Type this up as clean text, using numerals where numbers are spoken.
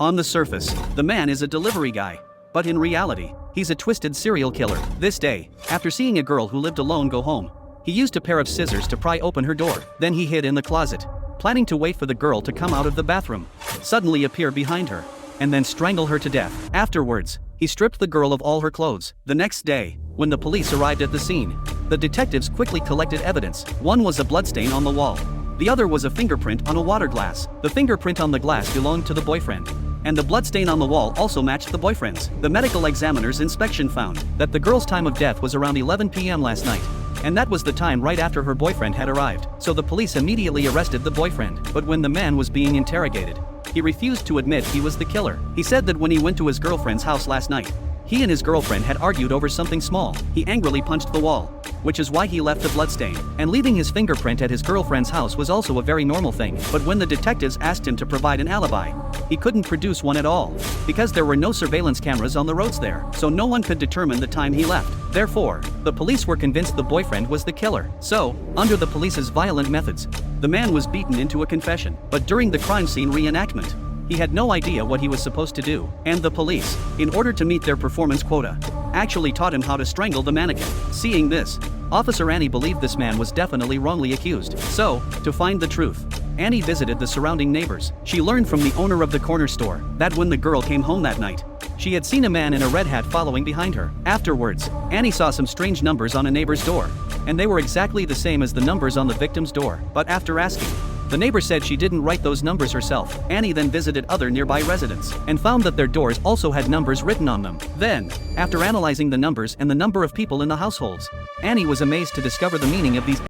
On the surface, the man is a delivery guy. But in reality, he's a twisted serial killer. This day, after seeing a girl who lived alone go home, he used a pair of scissors to pry open her door. Then he hid in the closet, planning to wait for the girl to come out of the bathroom, suddenly appear behind her, and then strangle her to death. Afterwards, he stripped the girl of all her clothes. The next day, when the police arrived at the scene, the detectives quickly collected evidence. One was a bloodstain on the wall. The other was a fingerprint on a water glass. The fingerprint on the glass belonged to the boyfriend, and the bloodstain on the wall also matched the boyfriend's. The medical examiner's inspection found that the girl's time of death was around 11 p.m. last night, and that was the time right after her boyfriend had arrived. So the police immediately arrested the boyfriend. But when the man was being interrogated, he refused to admit he was the killer. He said that when he went to his girlfriend's house last night, he and his girlfriend had argued over something small. He angrily punched the wall, which is why he left the bloodstain. And leaving his fingerprint at his girlfriend's house was also a very normal thing. But when the detectives asked him to provide an alibi, he couldn't produce one at all, because there were no surveillance cameras on the roads there, so no one could determine the time he left. Therefore, the police were convinced the boyfriend was the killer. So, under the police's violent methods, the man was beaten into a confession. But during the crime scene reenactment, he had no idea what he was supposed to do, and the police, in order to meet their performance quota, actually taught him how to strangle the mannequin. Seeing this, Officer Annie believed this man was definitely wrongly accused. So, to find the truth, Annie visited the surrounding neighbors. She learned from the owner of the corner store that when the girl came home that night, she had seen a man in a red hat following behind her. Afterwards, Annie saw some strange numbers on a neighbor's door, and they were exactly the same as the numbers on the victim's door. But after asking, the neighbor said she didn't write those numbers herself. Annie then visited other nearby residents and found that their doors also had numbers written on them. Then, after analyzing the numbers and the number of people in the households, Annie was amazed to discover the meaning of these